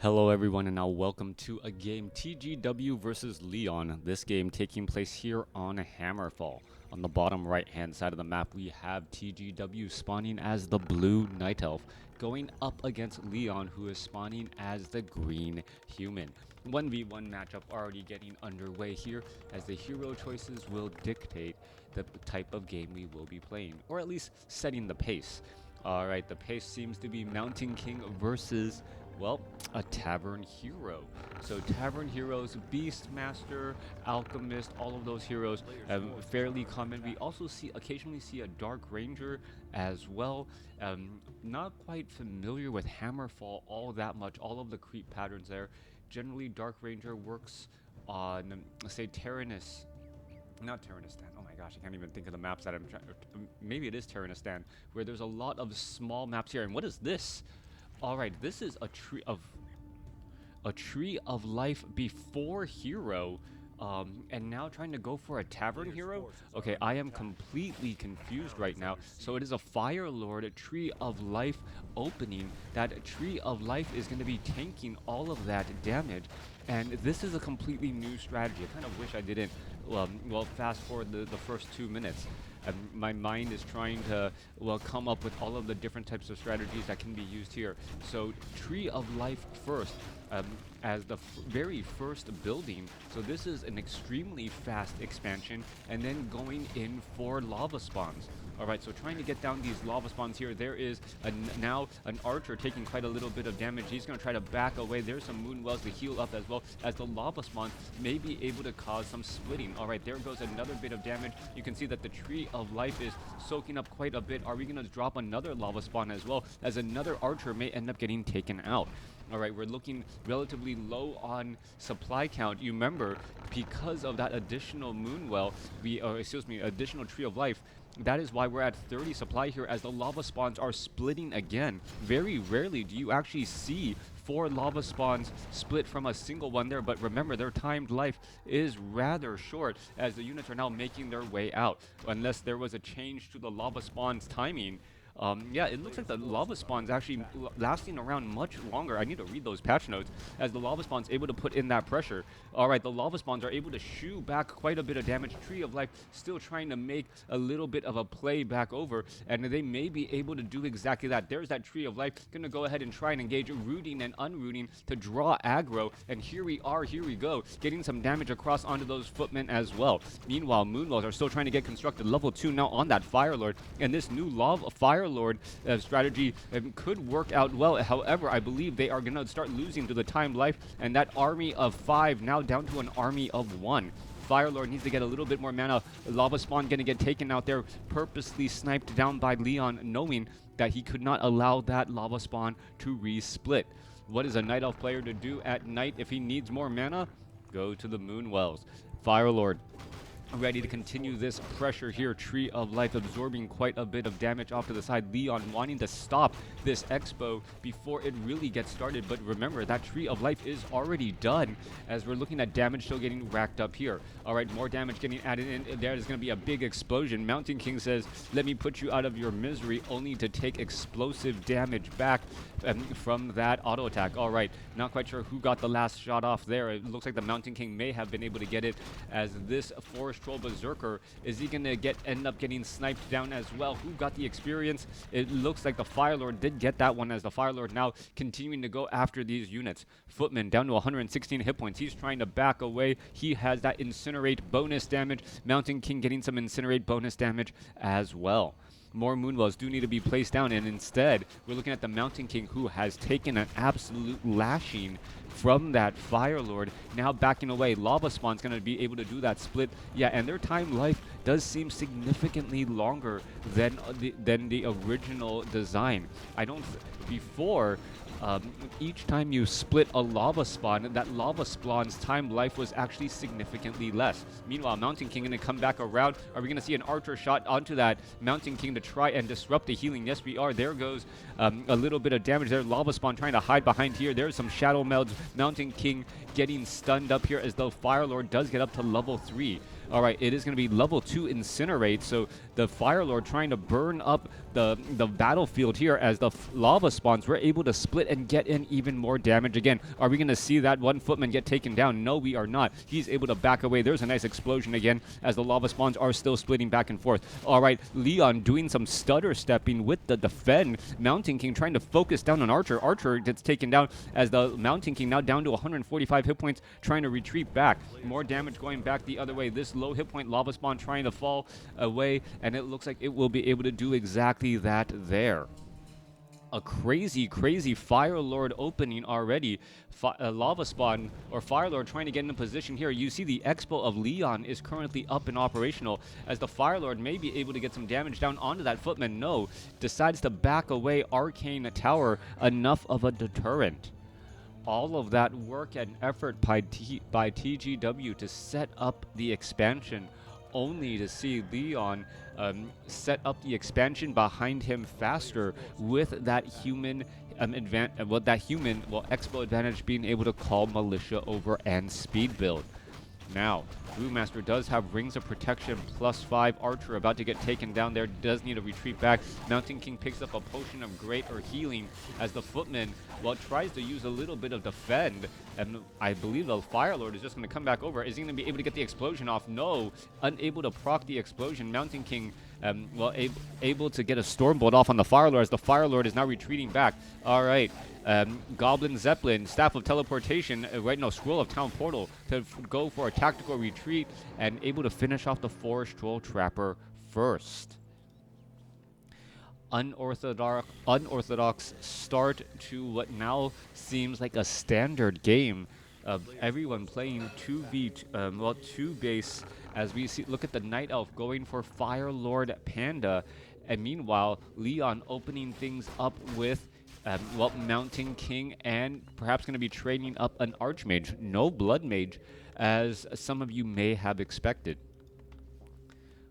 Hello everyone, and now welcome to a game TGW versus Leon. This game taking place here on Hammerfall. On the bottom right hand side of the map we have TGW spawning as the blue night elf, going up against Leon, who is spawning as the green human. 1v1 matchup already getting underway here, as the hero choices will dictate the type of game we will be playing, or at least setting the pace. Alright, the pace seems to be Mountain King versus, well, a Tavern Hero. So Tavern Heroes, Beastmaster, Alchemist, all of those heroes fairly common. We also occasionally see a Dark Ranger as well. Not quite familiar with Hammerfall all that much, all of the creep patterns there. Generally, Dark Ranger works on, say, Tyrannus. Not Tyrannistan. Oh my gosh, I can't even think of the maps that I'm trying. Maybe it is Tyrannistan, where there's a lot of small maps here. And what is this? All right, this is a tree of life before hero, and now trying to go for a tavern hero. Okay, I am completely confused right now. So it is a Fire Lord, a tree of life opening. That tree of life is going to be tanking all of that damage. And this is a completely new strategy. I kind of wish I didn't, well, fast forward the first 2 minutes. My mind is trying to, well, come up with all of the different types of strategies that can be used here. So Tree of Life first, as the very first building. So this is an extremely fast expansion, and then going in for lava spawns. Alright, so trying to get down these lava spawns here. There is now an archer taking quite a little bit of damage. He's going to try to back away. There's some moon wells to heal up as well, as the lava spawn may be able to cause some splitting. Alright, there goes another bit of damage. You can see that the Tree of Life is soaking up quite a bit. Are we going to drop another lava spawn as well, as another archer may end up getting taken out? Alright, we're looking relatively low on supply count. You remember, because of that additional moon well, additional Tree of Life, that is why we're at 30 supply here, as the lava spawns are splitting again. Very rarely do you actually see 4 lava spawns split from a single one there, but remember, their timed life is rather short, as the units are now making their way out. Unless there was a change to the lava spawn's timing. Yeah, it looks like the lava spawn's actually lasting around much longer. I need to read those patch notes, as the lava spawn's able to put in that pressure. Alright, the lava spawns are able to shoo back quite a bit of damage. Tree of Life still trying to make a little bit of a play back over, and they may be able to do exactly that. There's that Tree of Life, gonna go ahead and try and engage rooting and unrooting to draw aggro, and here we go, getting some damage across onto those footmen as well. Meanwhile, Moonwells are still trying to get constructed. Level 2 now on that Fire Lord, and this new lava Fire Lord strategy could work out well. However, I believe they are going to start losing to the timed life, and that army of 5 now down to an army of 1. Fire Lord needs to get a little bit more mana. Lava Spawn going to get taken out there, purposely sniped down by Leon, knowing that he could not allow that Lava Spawn to resplit. What is a Night Elf player to do at night if he needs more mana? Go to the Moon Wells. Fire Lord ready to continue this pressure here. Tree of Life absorbing quite a bit of damage off to the side. Leon wanting to stop this expo before it really gets started, but remember, that Tree of Life is already done, as we're looking at damage still getting racked up here. Alright, more damage getting added in. There is going to be a big explosion. Mountain King says, let me put you out of your misery, only to take explosive damage back from that auto attack. Alright, not quite sure who got the last shot off there. It looks like the Mountain King may have been able to get it, as this Forest Troll Berserker, is he gonna end up getting sniped down as well? Who got the experience? It looks like the Fire Lord did get that one, as the Fire Lord now continuing to go after these units. Footman down to 116 hit points. He's trying to back away. He has that Incinerate bonus damage. Mountain King getting some Incinerate bonus damage as well. More Moonwells do need to be placed down, and instead we're looking at the Mountain King, who has taken an absolute lashing from that Fire Lord, now backing away. Lava Spawn's going to be able to do that split. Yeah, and their time life does seem significantly longer than the original design. Before, each time you split a lava spawn, that lava spawn's time life was actually significantly less. Meanwhile, Mountain King going to come back around. Are we going to see an archer shot onto that Mountain King to try and disrupt the healing? Yes, we are. There goes a little bit of damage there. Lava spawn trying to hide behind here. There's some shadow melds. Mountain King getting stunned up here, as though Fire Lord does get up to level 3. All right, it is going to be level 2 Incinerate. So the Fire Lord trying to burn up the battlefield here as the lava spawns. We're able to split and get in even more damage again. Are we going to see that one footman get taken down? No, we are not. He's able to back away. There's a nice explosion again as the lava spawns are still splitting back and forth. All right, Leon doing some stutter stepping with the defend. Mountain King trying to focus down on Archer. Archer gets taken down as the Mountain King now down to 145 hit points, trying to retreat back. More damage going back the other way. This low hit point lava spawn trying to fall away, and it looks like it will be able to do exactly that there. A crazy Fire Lord opening already. Lava spawn or Fire Lord trying to get in a position here. You see the Expo of Leon is currently up and operational as the Fire Lord may be able to get some damage down onto that footman. No, decides to back away. Arcane Tower, enough of a deterrent. All of that work and effort by TGW to set up the expansion, only to see Leon set up the expansion behind him faster with that human Expo advantage being able to call Militia over and speed build. Now, Brewmaster does have Rings of Protection +5. Archer about to get taken down there, does need to retreat back. Mountain King picks up a Potion of Great or Healing as the Footman, tries to use a little bit of defend. And I believe the Fire Lord is just going to come back over. Is he going to be able to get the explosion off? No. Unable to proc the explosion. Mountain King, able to get a Stormbolt off on the Fire Lord as the Fire Lord is now retreating back. All right. Goblin Zeppelin, Staff of Teleportation, Scroll of Town Portal to go for a tactical retreat and able to finish off the Forest Troll Trapper first. Unorthodox start to what now seems like a standard game of everyone playing 2 base as we look at the Night Elf going for Fire Lord Panda, and meanwhile Leon opening things up with Mountain King, and perhaps going to be training up an Archmage. No Blood Mage, as some of you may have expected.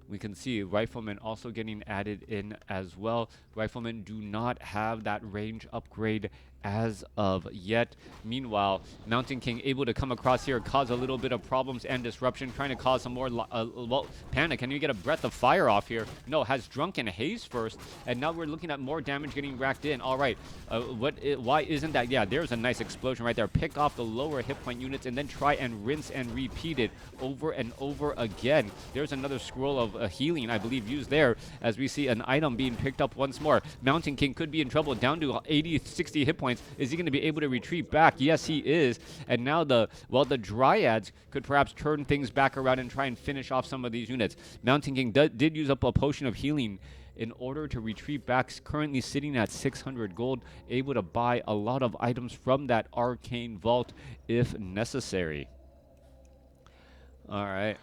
We can see Riflemen also getting added in as well. Riflemen do not have that range upgrade as of yet. Meanwhile, Mountain King able to come across here, cause a little bit of problems and disruption, trying to cause some more panic. Can you get a Breath of Fire off here? No, has Drunken Haze first, and now we're looking at more damage getting racked in. All right, why isn't that? Yeah, there's a nice explosion right there. Pick off the lower hit point units and then try and rinse and repeat it over and over again. There's another Scroll of Healing, I believe, used there as we see an item being picked up once more. Mountain King could be in trouble, down to 60 hit points. Is he going to be able to retreat back? Yes, he is. And now the Dryads could perhaps turn things back around and try and finish off some of these units. Mountain King did use up a Potion of Healing in order to retreat back, currently sitting at 600 gold, able to buy a lot of items from that Arcane Vault if necessary. All right.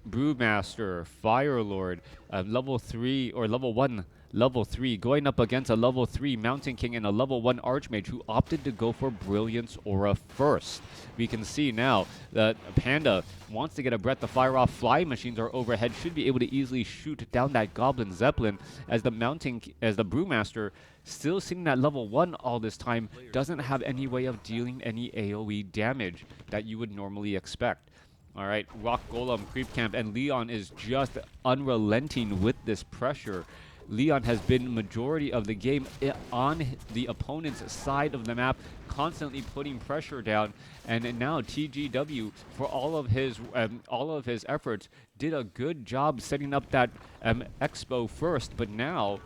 Brewmaster, Fire Lord, level 3 or level 1. Level 3, going up against a level 3 Mountain King and a level 1 Archmage who opted to go for Brilliance Aura first. We can see now that Panda wants to get a Breath of Fire off. Fly machines are overhead, should be able to easily shoot down that Goblin Zeppelin as the Brewmaster, still sitting at level 1 all this time, doesn't have any way of dealing any AoE damage that you would normally expect. All right, Rock Golem, Creep Camp, and Leon is just unrelenting with this pressure. Leon has been majority of the game on the opponent's side of the map, constantly putting pressure down. And now TGW, for all of his efforts, did a good job setting up that Expo first. But now,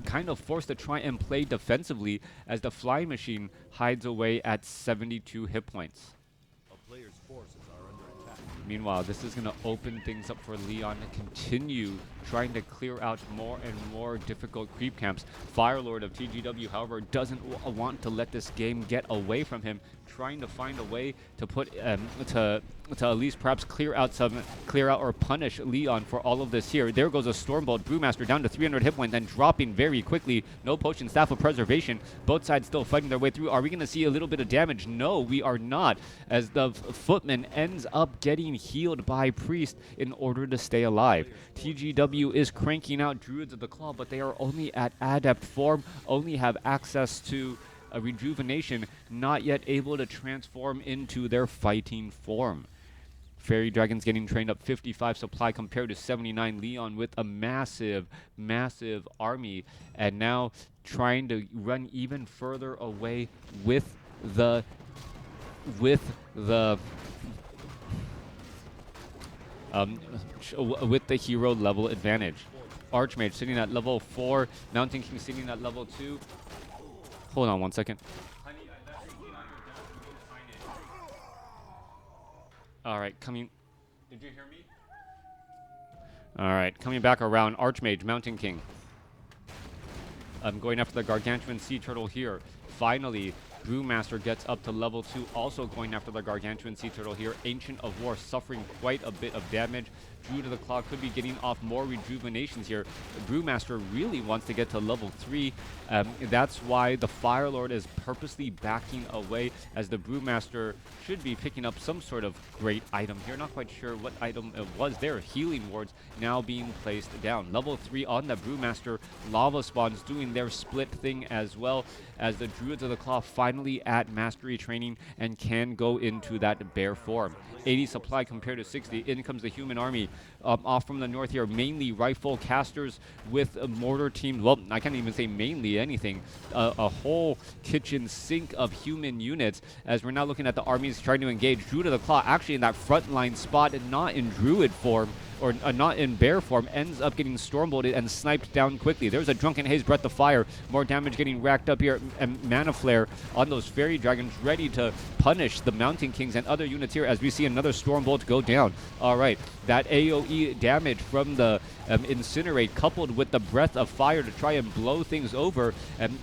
kind of forced to try and play defensively as the Fly Machine hides away at 72 hit points. Meanwhile, this is going to open things up for Leon to continue trying to clear out more and more difficult creep camps. Firelord of TGW, however, doesn't want to let this game get away from him, trying to find a way to put to at least perhaps clear out or punish Leon for all of this here. There goes a Stormbolt. Brewmaster down to 300 hit points and dropping very quickly. No potion, Staff of Preservation. Both sides still fighting their way through. Are we going to see a little bit of damage? No, we are not, as the Footman ends up getting healed by Priest in order to stay alive. TGW is cranking out Druids of the Claw, but they are only at Adept form, only have access to a Rejuvenation, not yet able to transform into their fighting form. Fairy Dragons getting trained up, 55 supply compared to 79. Leon with a massive, massive army, and now trying to run even further away with the with the hero level advantage. Archmage sitting at level 4, Mountain King sitting at level 2. Hold on one second. All right, coming. Did you hear me? All right, coming back around. Archmage, Mountain King. I'm going after the Gargantuan Sea Turtle here. Finally, Brewmaster gets up to level 2, also going after the Gargantuan Sea Turtle here. Ancient of War suffering quite a bit of damage. Druid of the Claw could be getting off more rejuvenations here. The Brewmaster really wants to get to level 3. That's why the Fire Lord is purposely backing away, as the Brewmaster should be picking up some sort of great item here. Not quite sure what item it was there. Healing wards now being placed down. Level 3 on the Brewmaster. Lava Spawns doing their split thing as well, as the Druids of the Claw finally at mastery training and can go into that bear form. 80 supply compared to 60. In comes the human army off from the north here. Mainly rifle casters with mortar teams. Well, I can't even say mainly anything. A whole kitchen sink of human units, as we're now looking at the armies trying to engage. Druid of the Claw actually in that frontline spot and not in Druid form, or not in bear form, ends up getting stormbolted and sniped down quickly. There's a Drunken Haze, Breath of Fire. More damage getting racked up here. And Mana Flare on those Fairy Dragons, ready to punish the Mountain Kings and other units here, as we see another Stormbolt go down. All right, that AoE damage from the Incinerate, coupled with the Breath of Fire to try and blow things over,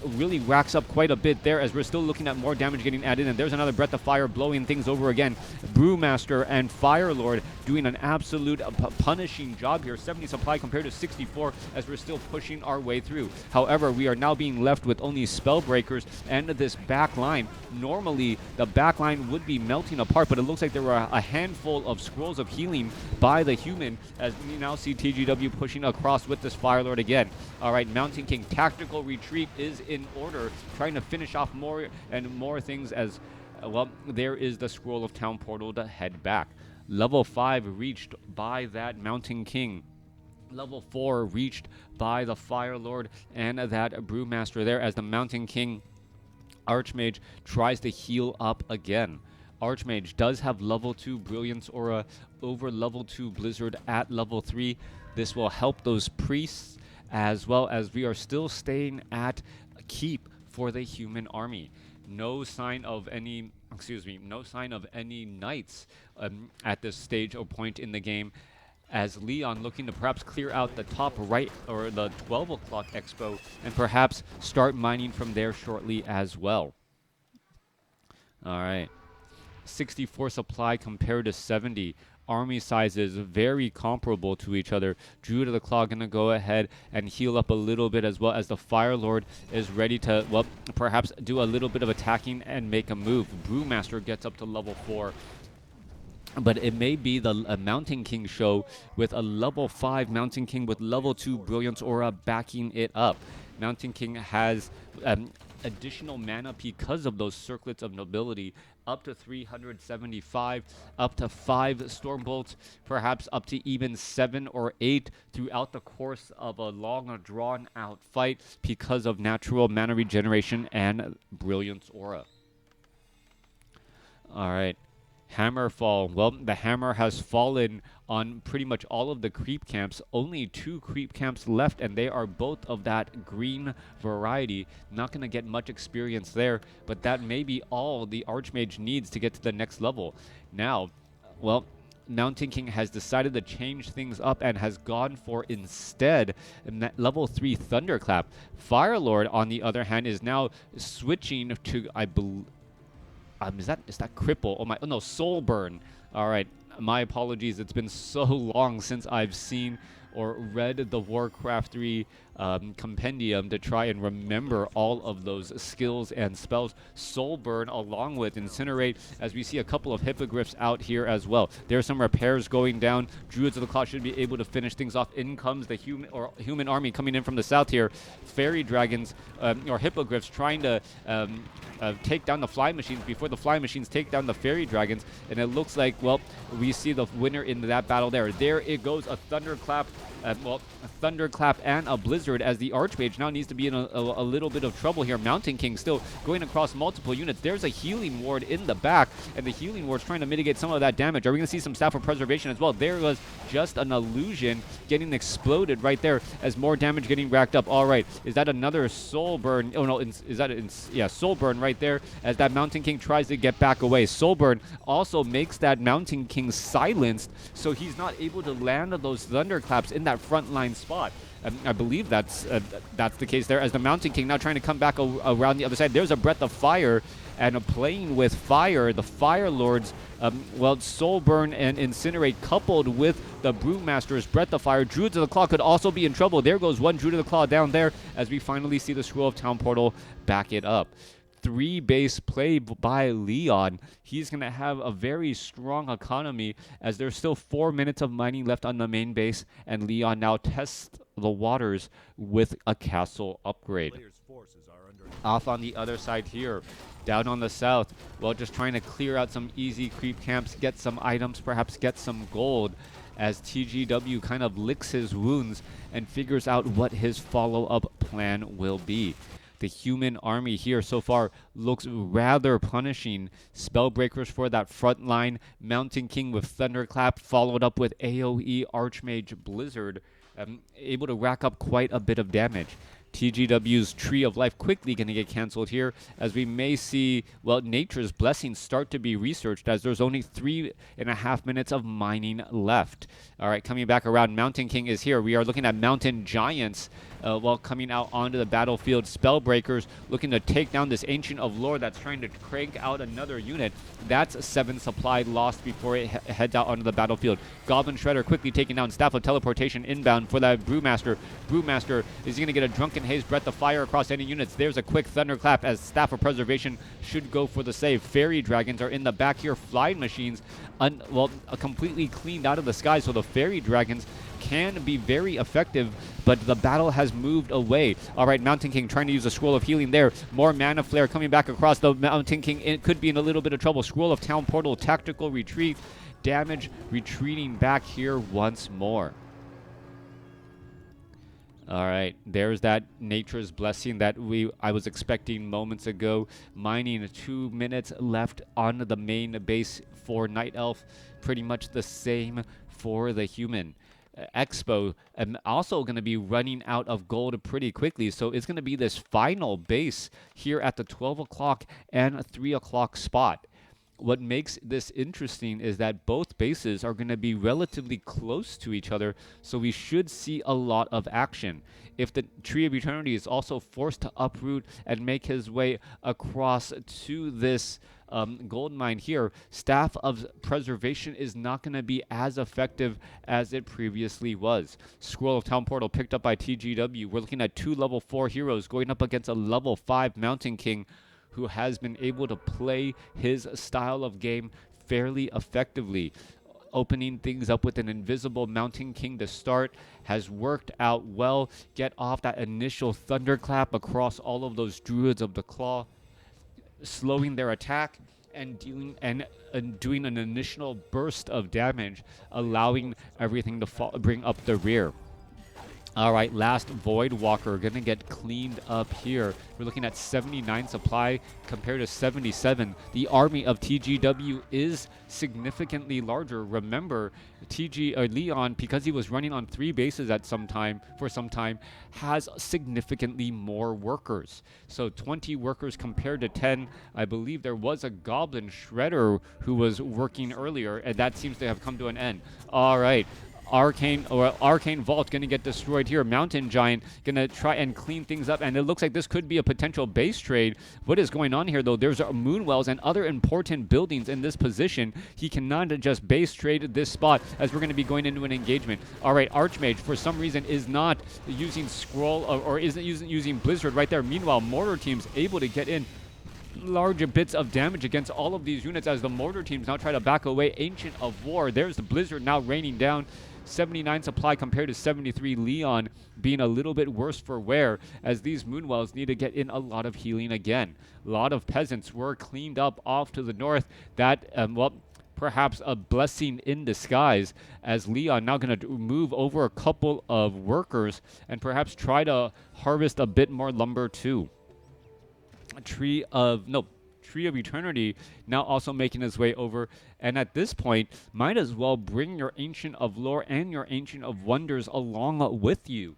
really racks up quite a bit there, as we're still looking at more damage getting added. And there's another Breath of Fire blowing things over again. Brewmaster and Fire Lord doing an absolute punishing job here. 70 supply compared to 64, as we're still pushing our way through. However, we are now being left with only Spellbreakers and this back line. Normally, the back line would be melting apart, but it looks like there were a handful of scrolls of healing by the human, as we now see TGW pushing across with this Fire Lord again. All right, Mountain King tactical retreat is in order, trying to finish off more and more things, as well, there is the Scroll of Town Portal to head back. Level 5 reached by that Mountain King. Level 4 reached by the Fire Lord and that Brewmaster there, as the Mountain King Archmage tries to heal up again. Archmage does have level 2 Brilliance Aura over level 2 Blizzard at level 3. This will help those priests, as well as we are still staying at keep for the human army. No sign of any, no sign of any knights at this stage or point in the game, as Leon looking to perhaps clear out the top right, or the 12 o'clock expo, and perhaps start mining from there shortly as well. All right. 64 supply compared to 70. Army sizes very comparable to each other. Druid of the Claw going to go ahead and heal up a little bit, as well as the Fire Lord is ready to, well, perhaps do a little bit of attacking and make a move. Brewmaster gets up to level 4. But it may be the Mountain King show, with a level 5 Mountain King with level 2 Brilliance Aura backing it up. Mountain King has additional mana because of those Circlets of Nobility, up to 375, up to 5 Stormbolts, perhaps up to even 7 or 8 throughout the course of a long, drawn-out fight, because of natural mana regeneration and Brilliance Aura. All right. Hammerfall. Well, the hammer has fallen on pretty much all of the creep camps. Only 2 creep camps left, and they are both of that green variety. Not going to get much experience there, but that may be all the Archmage needs to get to the next level. Now, well, Mountain King has decided to change things up and has gone for, instead, level 3 Thunderclap. Firelord, on the other hand, is now switching to, I believe, is that Cripple? Oh no, Soulburn. All right, my apologies. It's been so long since I've seen or read the WarCraft 3 compendium to try and remember all of those skills and spells. Soul Burn along with Incinerate, as we see a couple of hippogriffs out here as well. There's some repairs going down. Druids of the Claw should be able to finish things off. In comes the human army coming in from the south here. Fairy dragons or hippogriffs trying to take down the fly machines before the fly machines take down the fairy dragons, and it looks like, well, we see the winner in that battle there. There it goes, a thunderclap. Well, a thunderclap and a blizzard, as the Archmage now needs to be in a little bit of trouble here. Mountain King still going across multiple units. There's a healing ward in the back, and the healing ward's trying to mitigate some of that damage. Are we going to see some Staff of Preservation as well? There was just an illusion getting exploded right there as more damage getting racked up. All right, is that another Soul Burn? Oh no, is that yeah, Soul Burn right there as that Mountain King tries to get back away. Soul Burn also makes that Mountain King silenced, so he's not able to land those thunderclaps in that frontline spot. I believe that's the case there, as the Mountain King now trying to come back around the other side. There's a Breath of Fire, and playing with fire, the Fire Lords, well, Soul Burn and Incinerate coupled with the Brewmaster's Breath of Fire. Druids of the Claw could also be in trouble. There goes one Druid of the Claw down there, as we finally see the Scroll of Town Portal back it up. 3 base play by Leon. He's going to have a very strong economy, as there's still 4 minutes of mining left on the main base, and Leon now tests the waters with a castle upgrade. Off on the other side here, down on the south, well, just trying to clear out some easy creep camps, get some items, perhaps get some gold, as TGW kind of licks his wounds and figures out what his follow-up plan will be. The human army here so far looks rather punishing. Spellbreakers for that front line. Mountain King with Thunderclap, followed up with AoE Archmage Blizzard, able to rack up quite a bit of damage. TGW's Tree of Life quickly going to get canceled here, as we may see, well, Nature's Blessing start to be researched, as there's only 3.5 minutes of mining left. All right, coming back around, Mountain King is here. We are looking at Mountain Giants, while coming out onto the battlefield. Spellbreakers looking to take down this Ancient of Lore that's trying to crank out another unit. That's 7 supply lost before it heads out onto the battlefield. Goblin Shredder quickly taking down Staff of Teleportation inbound for that Brewmaster. Brewmaster is going to get a Drunken Haze Breath of Fire across any units. There's a quick Thunderclap, as Staff of Preservation should go for the save. Fairy Dragons are in the back here. Flying Machines, completely cleaned out of the sky, so the Fairy Dragons can be very effective, but the battle has moved away. All right, Mountain King trying to use a Scroll of Healing there. More Mana Flare coming back across. The Mountain King, it could be in a little bit of trouble. Scroll of Town Portal, Tactical Retreat. Damage retreating back here once more. All right, there's that Nature's Blessing that I was expecting moments ago. Mining 2 minutes left on the main base for Night Elf. Pretty much the same for the human. Expo also going to be running out of gold pretty quickly, so it's going to be this final base here at the 12 o'clock and 3 o'clock spot. What makes this interesting is that both bases are going to be relatively close to each other, so we should see a lot of action. If the Tree of Eternity is also forced to uproot and make his way across to this gold mine here, Staff of Preservation is not going to be as effective as it previously was. Scroll of Town Portal picked up by TGW. We're looking at 2 level 4 heroes going up against a level 5 Mountain King, who has been able to play his style of game fairly effectively. Opening things up with an invisible Mountain King to start has worked out well. Get off that initial Thunderclap across all of those Druids of the Claw, slowing their attack and doing an initial burst of damage, allowing everything to bring up the rear. All right, last Void Walker going to get cleaned up here. We're looking at 79 supply compared to 77. The army of TGW is significantly larger. Remember, Leon, because he was running on 3 bases for some time, has significantly more workers. So 20 workers compared to 10. I believe there was a Goblin Shredder who was working earlier, and that seems to have come to an end. All right. Arcane Vault gonna get destroyed here. Mountain Giant gonna try and clean things up, and it looks like this could be a potential base trade. What is going on here, though? There's Moonwells and other important buildings in this position. He cannot just base trade this spot, as we're going to be going into an engagement. All right, Archmage, for some reason, is not using Scroll or isn't using Blizzard right there. Meanwhile, Mortar Team's able to get in larger bits of damage against all of these units as the Mortar Teams now try to back away. Ancient of War. There's the Blizzard now raining down. 79 supply compared to 73. Leon being a little bit worse for wear, as these Moonwells need to get in a lot of healing again. A lot of peasants were cleaned up off to the north. That, well, perhaps a blessing in disguise, as Leon now going to move over a couple of workers and perhaps try to harvest a bit more lumber too. Tree of Eternity now also making his way over, and at this point might as well bring your Ancient of Lore and your Ancient of Wonders along with you.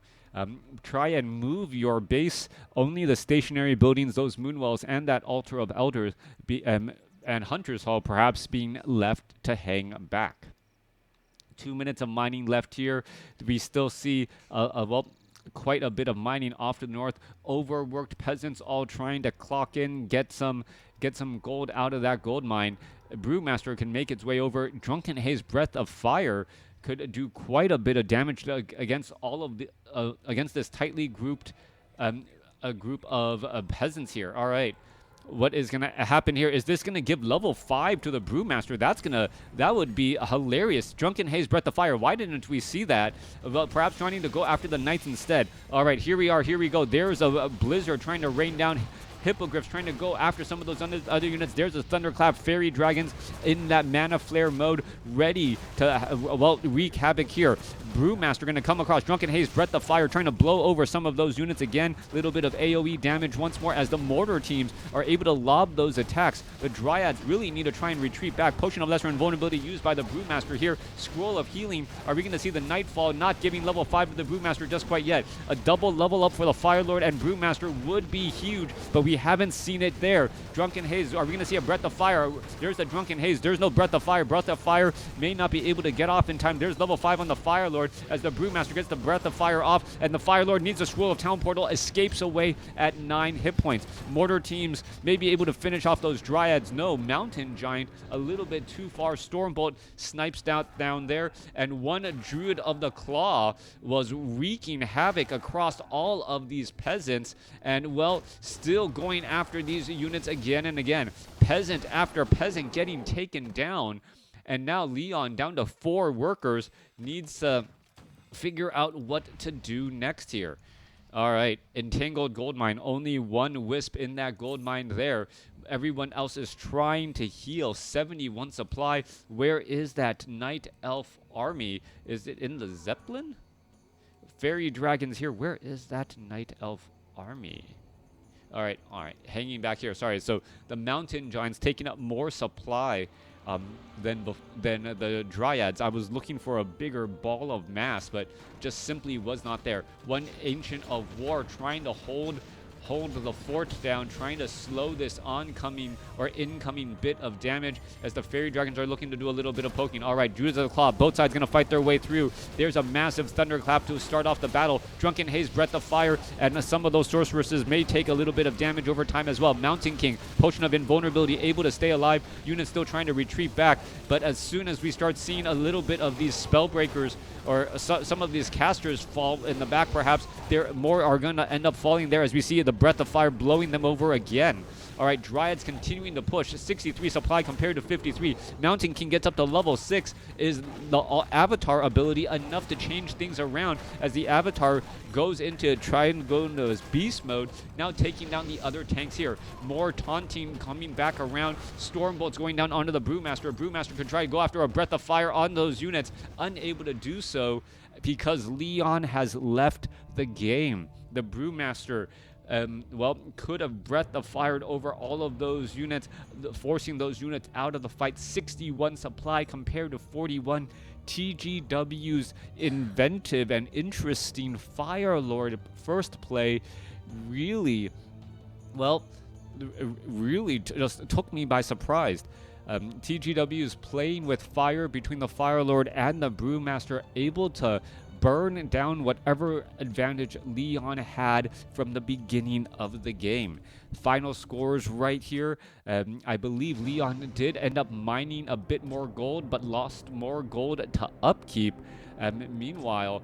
Try and move your base, only the stationary buildings, those Moonwells and that Altar of Elders and Hunter's Hall perhaps being left to hang back. 2 minutes of mining left here. We still see well, quite a bit of mining off to the north. Overworked peasants all trying to clock in, get some gold out of that gold mine. Brewmaster can make its way over. Drunken Haze, Breath of Fire could do quite a bit of damage against all of the against this tightly grouped a group of peasants here. All right. What is going to happen here? Is this going to give level 5 to the Brewmaster? That would be hilarious. Drunken Haze, Breath of Fire. Why didn't we see that? Well, perhaps trying to go after the Knights instead. All right, here we are. Here we go. There's a Blizzard trying to rain down Hippogriffs, trying to go after some of those other units. There's a Thunderclap, Fairy Dragons in that Mana Flare mode, ready to, well, wreak havoc here. Brewmaster going to come across. Drunken Haze, Breath of Fire, trying to blow over some of those units again. Little bit of AoE damage once more as the Mortar Teams are able to lob those attacks. The Dryads really need to try and retreat back. Potion of Lesser Invulnerability used by the Brewmaster here. Scroll of Healing. Are we going to see the Nightfall not giving level 5 to the Brewmaster just quite yet? A double level up for the Fire Lord and Brewmaster would be huge, but we haven't seen it there. Drunken Haze, are we going to see a Breath of Fire? There's the Drunken Haze. There's no Breath of Fire. Breath of Fire may not be able to get off in time. There's level 5 on the Fire Lord as the Brewmaster gets the Breath of Fire off, and the Fire Lord needs a Scroll of Town Portal, escapes away at 9 hit points. Mortar Teams may be able to finish off those Dryads. No, Mountain Giant a little bit too far. Stormbolt snipes down there, and one Druid of the Claw was wreaking havoc across all of these peasants, and, well, still going after these units again and again. Peasant after peasant getting taken down, and now Leon down to 4 workers needs to figure out what to do next here. All right, Entangled Gold Mine, only one Wisp in that gold mine there. Everyone else is trying to heal. 71 supply. Where is that Night Elf army? Is it in the Zeppelin? Fairy Dragons here. Where is that Night Elf army? All right, hanging back here. Sorry, so the Mountain Giants taking up more supply than the Dryads. I was looking for a bigger ball of mass, but just simply was not there. One Ancient of War trying to hold the fort down, trying to slow this oncoming or incoming bit of damage as the Fairy Dragons are looking to do a little bit of poking. All right, Druids of the Claw, both sides going to fight their way through. There's a massive Thunderclap to start off the battle. Drunken Haze, Breath of Fire, and some of those sorceresses may take a little bit of damage over time as well. Mountain King, Potion of Invulnerability, able to stay alive. Units still trying to retreat back, but as soon as we start seeing a little bit of these Spellbreakers or some of these casters fall in the back, perhaps more are going to end up falling there as we see the Breath of Fire blowing them over again. All right, Dryads continuing to push. 63 supply compared to 53. Mountain King gets up to level 6. Is the Avatar ability enough to change things around as the Avatar goes into try and go into his beast mode, now taking down the other tanks here. More taunting coming back around. Stormbolt's going down onto the Brewmaster. Brewmaster could try to go after a Breath of Fire on those units, unable to do so because Leon has left the game. The Brewmaster well, could have Breath of Fired over all of those units, forcing those units out of the fight. 61 supply compared to 41. TGW's inventive and interesting Fire Lord first play really, well, really just took me by surprise. TGW is playing with fire between the Fire Lord and the Brewmaster, able to burn down whatever advantage Leon had from the beginning of the game. Final scores right here. I believe Leon did end up mining a bit more gold, but lost more gold to upkeep. Meanwhile,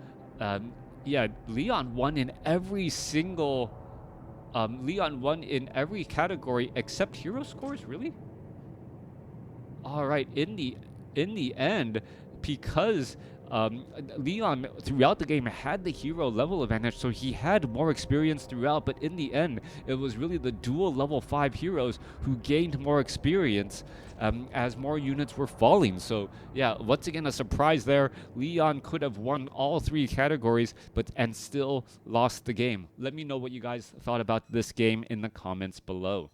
yeah, Leon won in every single. Leon won in every category except hero scores. Really? All right. In the end, because Leon throughout the game had the hero level advantage, so he had more experience throughout, but in the end it was really the dual level 5 heroes who gained more experience as more units were falling. So yeah, once again a surprise there. Leon could have won all 3 categories and still lost the game. Let me know what you guys thought about this game in the comments below.